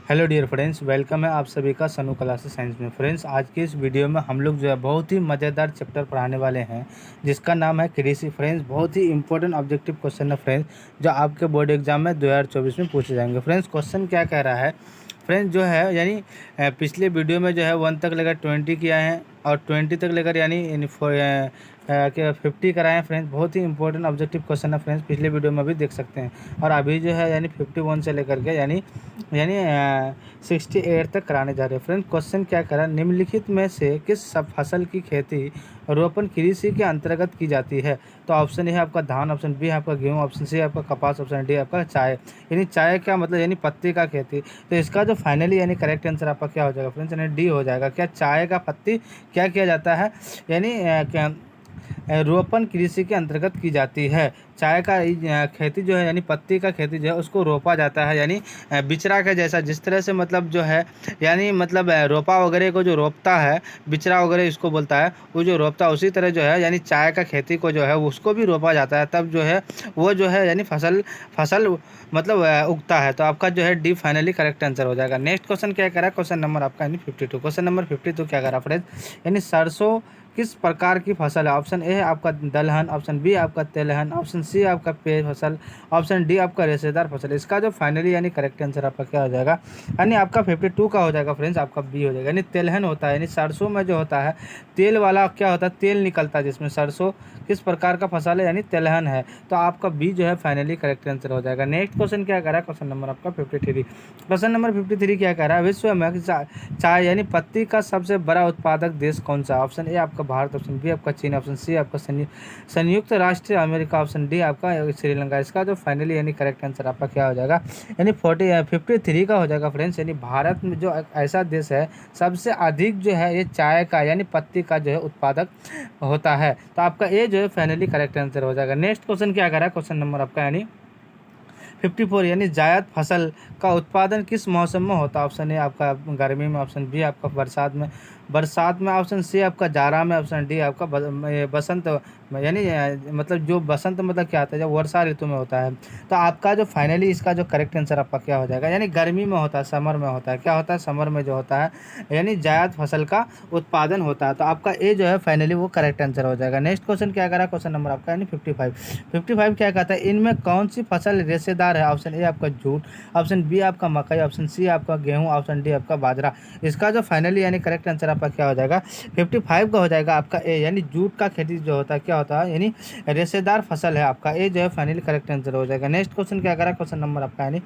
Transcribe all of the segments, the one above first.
Hello dear friends, welcome है आप सभी का सनू क्लासेस साइंस में। फ्रेंड्स, आज की इस वीडियो में हम लोग जो है बहुत ही मज़ेदार चैप्टर पढ़ाने वाले हैं जिसका नाम है कृषि। फ्रेंड्स, बहुत ही इंपॉर्टेंट ऑब्जेक्टिव क्वेश्चन है फ्रेंड्स, जो आपके बोर्ड एग्जाम में 2024 में पूछे जाएंगे। फ्रेंड्स, क्वेश्चन क्या कह रहा है फ्रेंड्स, जो है यानी पिछले वीडियो में जो है 1 तक लेकर 20 किया है और 20 तक लेकर यानी 50 कराए हैं। फ्रेंड्स, बहुत ही इंपॉर्टेंट ऑब्जेक्टिव क्वेश्चन है फ्रेंड्स, पिछले वीडियो में भी देख सकते हैं। और अभी जो है यानी 51 से लेकर के यानी 68 तक कराने जा रहे हैं। फ्रेंड्स, क्वेश्चन क्या करा, निम्नलिखित में से किस सब फसल की खेती रोपण कृषि के अंतर्गत की जाती है? तो ऑप्शन ए है आपका धान, ऑप्शन बी है आपका गेहूं, ऑप्शन सी है आपका कपास, ऑप्शन डी आपका चाय। यानी चाय का मतलब यानी पत्ती का खेती। तो इसका जो फाइनली यानी करेक्ट आंसर आपका क्या हो जाएगा फ्रेंड्स, यानी डी हो जाएगा। क्या चाय का पत्ती क्या किया जाता है, यानी क्या रोपण कृषि के अंतर्गत की जाती है। चाय का खेती जो है यानी पत्ती का खेती जो है उसको रोपा जाता है, यानी बिचरा के जैसा, जिस तरह से मतलब जो है यानी मतलब रोपा वगैरह को जो रोपता है, बिचरा वगैरह इसको बोलता है, वो जो रोपता है उसी तरह जो है यानी चाय का खेती को जो है उसको भी रोपा जाता है, तब जो है वो जो है यानी फसल मतलब उगता है। तो आपका जो है डी फाइनली करेक्ट आंसर हो जाएगा। नेक्स्ट क्वेश्चन क्या करा, क्वेश्चन नंबर आपका यानी 52। क्वेश्चन नंबर 52 क्या करा फ्रेंड्स, यानी सरसों किस प्रकार की फसल है? ऑप्शन ए है आपका दलहन, ऑप्शन बी आपका तेलहन, ऑप्शन सी आपका पेड़ फसल, ऑप्शन डी आपका रेशेदार फसल। इसका जो फाइनली यानी करेक्ट आंसर आपका क्या हो जाएगा, यानी आपका 52 का हो जाएगा फ्रेंड्स, आपका बी हो जाएगा। यानी तेलहन होता है, यानी सरसों में जो होता है तेल वाला क्या होता है, तेल निकलता है जिसमें। सरसों किस प्रकार का फसल है, यानी तेलहन है। तो आपका बी जो है फाइनली करेक्ट आंसर हो जाएगा। नेक्स्ट क्वेश्चन क्या कह रहा है, क्वेश्चन नंबर आपका 53। क्वेश्चन नंबर 53 क्या कह रहा है, विश्व में चाय यानी पत्ती का सबसे बड़ा उत्पादक देश कौन सा? ऑप्शन ए आपका भारत, ऑप्शन बी आपका चीन, ऑप्शन सी आपका संयुक्त राष्ट्र अमेरिका, ऑप्शन डी आपका श्रीलंका। इसका जो फाइनली यानी करेक्ट आंसर आपका क्या हो जाएगा, यानी 53 का हो जाएगा फ्रेंड्स। यानी भारत में जो एक ऐसा देश है सबसे अधिक जो है ये चाय का यानी पत्ती का जो है उत्पादक होता है। तो आपका ए जो है फाइनली करेक्ट आंसर हो जाएगा। नेक्स्ट क्वेश्चन क्या करा, क्वेश्चन नंबर आपका यानी 54, यानी जायद फसल का उत्पादन किस मौसम में होता है? ऑप्शन ए आपका गर्मी में, ऑप्शन बी आपका बरसात में, ऑप्शन सी आपका जाड़ा में, ऑप्शन डी आपका बसंत यानी मतलब जो बसंत मतलब क्या आता है, जब वर्षा ऋतु में होता है। तो आपका जो फाइनली इसका जो करेक्ट आंसर आपका क्या हो जाएगा, यानी गर्मी में होता है, समर में होता है। क्या होता है, समर में जो होता है यानी जायद फसल का उत्पादन होता है। तो आपका ए जो है फाइनली वो करेक्ट आंसर हो जाएगा। नेक्स्ट क्वेश्चन क्या करा, क्वेश्चन नंबर आपका यानी 55 क्या कहता है, इनमें कौन सी फसल रेशेदार है? ऑप्शन ए आपका जूट, ऑप्शन बी आपका मकई, ऑप्शन सी आपका गेहूं, ऑप्शन डी आपका बाजरा। इसका जो फाइनली यानी करेक्ट आंसर आपका क्या हो जाएगा, 55 का हो जाएगा आपका ए, यानी जूट का खेती जो होता है क्या होता है, यानी रेशेदार फसल है। आपका ए जो है फाइनली करेक्ट आंसर हो जाएगा। नेक्स्ट क्वेश्चन क्या करा, क्वेश्चन नंबर आपका यानी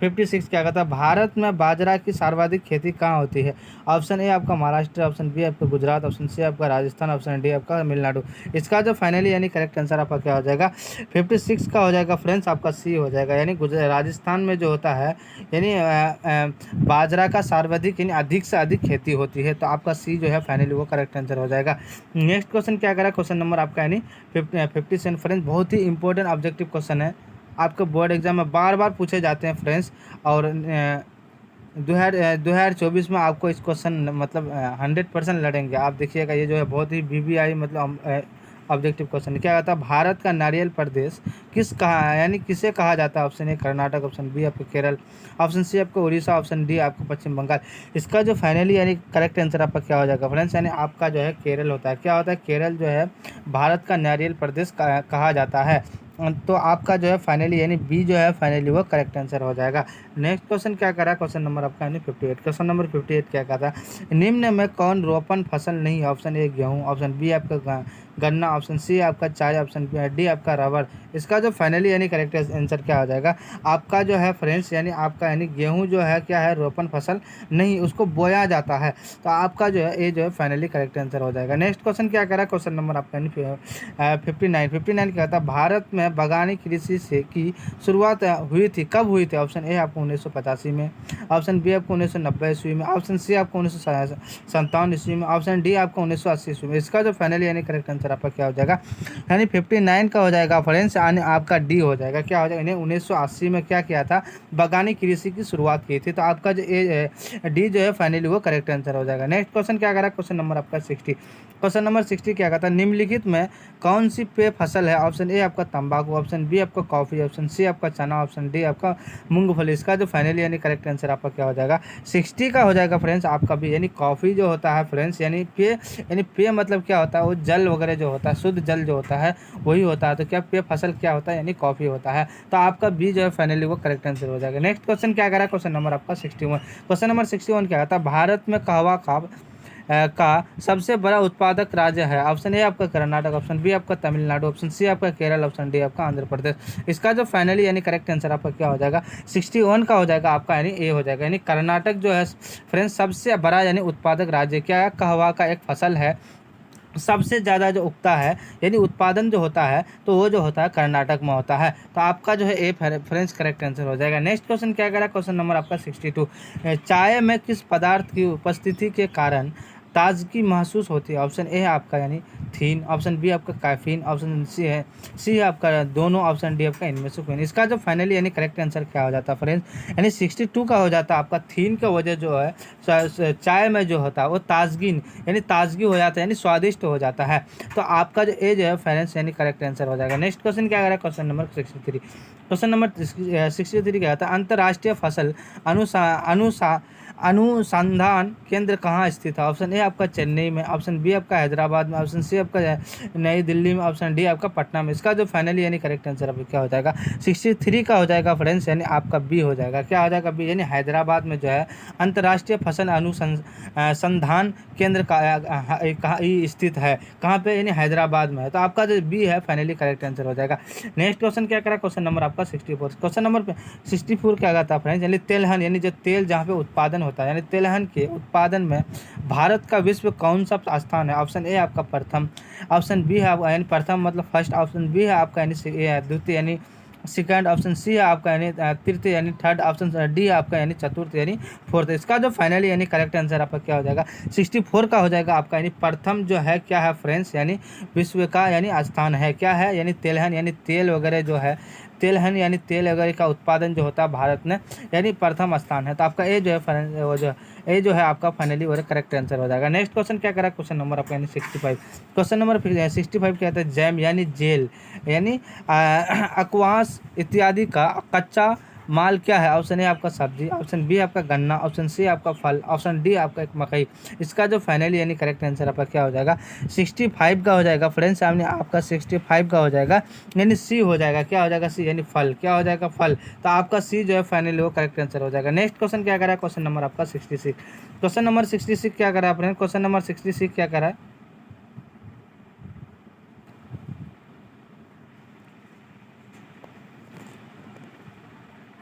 56 क्या कहता है, भारत में बाजरा की सर्वाधिक खेती कहाँ होती है? ऑप्शन ए आपका महाराष्ट्र, ऑप्शन बी आपका गुजरात, ऑप्शन सी आपका राजस्थान, ऑप्शन डी आपका तमिलनाडु। इसका जो फाइनली यानी करेक्ट आंसर आपका क्या हो जाएगा, 56 का हो जाएगा फ्रेंड्स, आपका सी हो जाएगा। यानी राजस्थान में जो होता है यानी बाजरा का सर्वाधिक यानी अधिक से अधिक खेती होती है। तो आपका सी जो है फाइनली वो करेक्ट आंसर हो जाएगा। नेक्स्ट क्वेश्चन क्या करा, क्वेश्चन नंबर आपका यानी 57 फ्रेंड्स, बहुत ही इंपॉर्टेंट ऑब्जेक्टिव क्वेश्चन है, आपके बोर्ड एग्जाम में बार बार पूछे जाते हैं फ्रेंड्स। और 2024 में आपको इस क्वेश्चन मतलब 100% लड़ेंगे आप, देखिएगा। ये जो है बहुत ही VVI मतलब ऑब्जेक्टिव क्वेश्चन क्या कहता है, भारत का नारियल प्रदेश किस कहा यानी किसे कहा जाता है? Option A Karnataka, option B आपका केरल, ऑप्शन सी आपका उड़ीसा, ऑप्शन डी आपका पश्चिम बंगाल। इसका जो फाइनली यानी करेक्ट आंसर आपका क्या हो जाएगा फ्रेंड्स, यानी आपका जो है केरल होता है। क्या होता है, केरल जो है भारत का नारियल प्रदेश कहा जाता है। तो आपका जो है फाइनली यानी बी जो है फाइनली वो करेक्ट आंसर हो जाएगा। नेक्स्ट क्वेश्चन क्या करा, क्वेश्चन नंबर आपका यानी 58। क्वेश्चन नंबर 58 क्या कहता है, निम्न में कौन रोपण फसल नहीं है? ऑप्शन ए गेहूं, ऑप्शन बी आपका गन्ना, ऑप्शन सी आपका चाय, ऑप्शन डी आपका रबर। इसका जो फाइनली यानी करेक्ट आंसर क्या हो जाएगा, आपका जो है फ्रेंड्स यानी आपका यानी गेहूं जो है क्या है, रोपण फसल नहीं, उसको बोया जाता है। तो आपका जो है ए जो है फाइनली करेक्ट आंसर हो जाएगा। नेक्स्ट क्वेश्चन क्या करा, क्वेश्चन नंबर आपका यानी 59 क्या था, भारत में बागानी कृषि से की शुरुआत हुई थी, कब हुई थी? ऑप्शन ए आपको 1985 में, ऑप्शन बी आपको 1990 ईस्वी में, ऑप्शन सी आपको 1957 ईस्वी में, ऑप्शन डी आपको 1980 ईस्वी में। इसका जो फाइनली यानी करेक्ट आंसर आपका क्या हो जाएगा, यानी 59 का हो जाएगा फ्रेंड्स, यानी आपका डी हो जाएगा। क्या हो जाएगा, इन्हें 1980 में क्या किया था, बागानी कृषि की शुरुआत की थी। तो आपका जो डी जो है फाइनली वो करेक्ट आंसर हो जाएगा। नेक्स्ट क्वेश्चन क्या करा, क्वेश्चन नंबर आपका 60। क्वेश्चन नंबर 60 क्या कहता है, निम्नलिखित में कौन सी पेय फसल है? ऑप्शन ए आपका तंबाकू, तंबाकू, ऑप्शन बी आपका कॉफ़ी, ऑप्शन सी आपका चना, ऑप्शन डी आपका मूंगफली। इसका जो फाइनली यानी करेक्ट आंसर आपका क्या हो जाएगा 60 का हो जाएगा फ्रेंड्स आपका भी। यानी कॉफ़ी जो होता है फ्रेंड्स यानी पेय मतलब क्या होता है, वो जल वगैरह जो होता है, शुद्ध जल जो होता है वही होता है। तो क्या पेय फसल क्या होता है, यानी कॉफ़ी होता है। तो आपका बी जो है फाइनली वो करेक्ट आंसर हो जाएगा। नेक्स्ट क्वेश्चन क्या करा, क्वेश्चन नंबर आपका 61। क्वेश्चन नंबर 61 क्या आता है, भारत में कहवा का सबसे बड़ा उत्पादक राज्य है। ऑप्शन ए आपका कर्नाटक, ऑप्शन बी आपका तमिलनाडु, ऑप्शन सी आपका केरल, ऑप्शन डी आपका आंध्र प्रदेश। इसका जो फाइनली यानी करेक्ट आंसर आपका क्या हो जाएगा 61 का हो जाएगा आपका, यानी ए हो जाएगा। यानी कर्नाटक जो है फ्रेंड्स सबसे बड़ा यानी उत्पादक राज्य क्या है, कहवा का एक फसल है, सबसे ज़्यादा जो उगता है यानी उत्पादन जो होता है तो वो जो होता है कर्नाटक में होता है। तो आपका जो है ए फ्रेंड्स करेक्ट आंसर हो जाएगा। नेक्स्ट क्वेश्चन क्या करा, क्वेश्चन नंबर आपका 62। चाय में किस पदार्थ की उपस्थिति के कारण ताजगी महसूस होती है। ऑप्शन ए है आपका यानी थीन, ऑप्शन बी आपका कैफीन, ऑप्शन सी है आपका दोनों, ऑप्शन डी आपका इनमें से कोई। इसका जो फाइनली यानी करेक्ट आंसर क्या हो जाता है फ्रेंड्स, यानी 62 का हो जाता है आपका थीन का वजह जो है चाय में जो होता है वो ताजगी हो जाता है, यानी स्वादिष्ट हो जाता है। तो आपका जो ए जो है फ्रेंड्स यानी करेक्ट आंसर हो जाएगा। नेक्स्ट क्वेश्चन क्या करें, क्वेश्चन नंबर 63। क्वेश्चन नंबर 63 क्या आता है, अंतर्राष्ट्रीय फसल अनुसंधान केंद्र कहाँ स्थित है। ऑप्शन ए आपका चेन्नई में, ऑप्शन बी आपका हैदराबाद में, ऑप्शन सी आपका नई दिल्ली में, ऑप्शन डी आपका पटना में। इसका जो फाइनली यानी करेक्ट आंसर आपका क्या हो जाएगा 63 का हो जाएगा फ्रेंड्स, यानी आपका बी हो जाएगा। क्या हो जाएगा बी, यानी हैदराबाद में जो है अंतर्राष्ट्रीय फसल अनुसंधान केंद्र कहाँ स्थित है, कहाँ पे, यानी हैदराबाद में है। तो आपका जो बी है फाइनली करेक्ट आंसर हो जाएगा। नेक्स्ट क्वेश्चन क्या करा, क्वेश्चन नंबर आपका 64। क्वेश्चन नंबर 64 क्या आता है फ्रेंड्स, यानी तेलहन, यानी जो तेल जहाँ पे उत्पादन होता है, यानी तिलहन के उत्पादन में भारत का विश्व कौन सा स्थान है। ऑप्शन ए आपका प्रथम, ऑप्शन बी है यानी प्रथम मतलब फर्स्ट, ऑप्शन बी है आपका यानी द्वितीय यानी सेकंड, ऑप्शन सी है आपका यानी तृतीय यानी थर्ड, ऑप्शन डी है आपका यानी चतुर्थ यानी फोर्थ। इसका जो फाइनली यानी करेक्ट आंसर आपका क्या हो जाएगा 64 का हो जाएगा आपका, यानी प्रथम जो है क्या है फ्रेंड्स, यानी विश्व का यानी स्थान है क्या है, यानी तिलहन यानी तेल वगैरह जो है, तिलहन यानी तेल वगैरह का उत्पादन जो होता है भारत में यानी प्रथम स्थान है। तो आपका ए जो है वो जो ए जो है आपका फाइनली वो करेक्ट आंसर हो जाएगा। नेक्स्ट क्वेश्चन क्या करा, क्वेश्चन नंबर आपका यानी 65। क्वेश्चन नंबर 65 क्या कहते हैं, जैम यानी जेल यानी अकवास इत्यादि का कच्चा माल क्या है। ऑप्शन ए आपका सब्जी, ऑप्शन बी आपका गन्ना, ऑप्शन सी आपका फल, ऑप्शन डी आपका एक मकई। इसका जो फाइनली यानी करेक्ट आंसर आपका क्या हो जाएगा 65 का हो जाएगा फ्रेंड्स, सामने आपका 65 का हो जाएगा, यानी सी हो जाएगा। क्या हो जाएगा सी, यानी फल, क्या हो जाएगा फल। तो आपका सी जो है फाइनली वो करेक्ट आंसर हो जाएगा। नेक्स्ट क्वेश्चन क्या करा है, क्वेश्चन नंबर आपका 66। क्वेश्चन नंबर 66 क्या करा है फ्रेंड्स, क्वेश्चन नंबर 66 क्या करा है,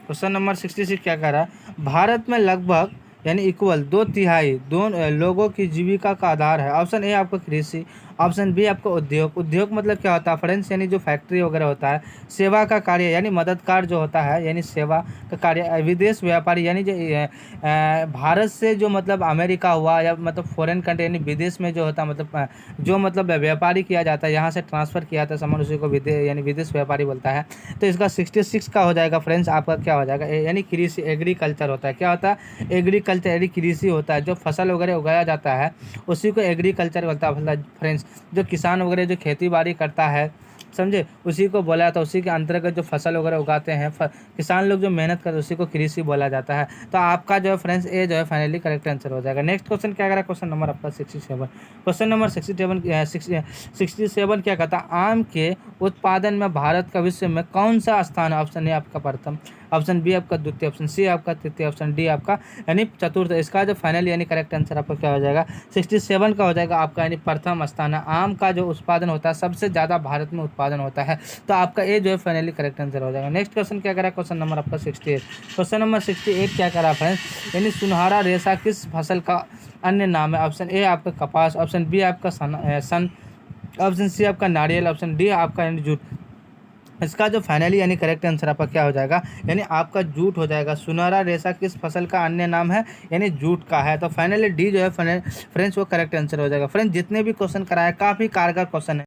क्वेश्चन नंबर 66 क्या कह रहा है, भारत में लगभग यानी इक्वल 2/3 लोगों की जीविका का आधार है। ऑप्शन ए आपका कृषि, ऑप्शन बी आपका उद्योग मतलब क्या होता है फ्रेंड्स, यानी जो फैक्ट्री वगैरह होता है, सेवा का कार्य यानी मददगार जो होता है यानी सेवा का कार्य, विदेश व्यापारी यानी जो भारत से जो मतलब अमेरिका हुआ या मतलब फॉरेन कंट्री यानी विदेश में जो होता है मतलब जो मतलब व्यापारी किया जाता है, यहाँ से ट्रांसफ़र किया जाता है सामान, उसी को यानी विदेश व्यापारी बोलता है। तो इसका 66 का हो जाएगा फ्रेंड्स आपका क्या हो जाएगा, यानी कृषि एग्रीकल्चर होता है। क्या होता है एग्रीकल्चर, यानी कृषि होता है, जो फसल वगैरह उगाया जाता है उसी को एग्रीकल्चर बोलता है। मतलब फ्रेंड्स जो किसान वगैरह जो खेती बाड़ी करता है समझे, उसी को बोला जाता है, उसी के अंतर्गत जो फसल वगैरह उगाते हैं किसान लोग जो मेहनत करते हैं उसी को कृषि बोला जाता है। तो आपका जो है फ्रेंड्स ए जो है फाइनली करेक्ट आंसर हो जाएगा। नेक्स्ट क्वेश्चन क्या करा, क्वेश्चन नंबर आपका 67। क्वेश्चन नंबर 67 क्या कहता है, आम के उत्पादन में भारत का विश्व में कौन सा स्थान है। ऑप्शन ए आपका प्रथम, ऑप्शन बी आपका द्वितीय, ऑप्शन सी आपका तृतीय, ऑप्शन डी आपका यानी चतुर्थ। इसका जो फाइनल यानी करेक्ट आंसर आपका क्या हो जाएगा 67 का हो जाएगा आपका, यानी प्रथम स्थान है। आम का जो उत्पादन होता है सबसे ज़्यादा भारत में उत्पादन होता है। तो आपका ए जो है फाइनली करेक्ट आंसर हो जाएगा। नेक्स्ट क्वेश्चन क्या करा, क्वेश्चन नंबर आपका 68। क्वेश्चन नंबर 68 क्या करा फ्रेंड्स, यानी सुनहरा रेशा किस फसल का अन्य नाम है। ऑप्शन ए आपका कपास, ऑप्शन बी आपका सन, ऑप्शन सी आपका नारियल, ऑप्शन डी आपका यानी जूट। इसका जो फाइनली यानी करेक्ट आंसर आपका क्या हो जाएगा, यानी आपका जूट हो जाएगा। सुनहरा रेशा किस फसल का अन्य नाम है, यानी जूट का है। तो फाइनली डी जो है फ्रेंड्स वो करेक्ट आंसर हो जाएगा। फ्रेंड्स जितने भी क्वेश्चन कराए काफ़ी कारगर क्वेश्चन है।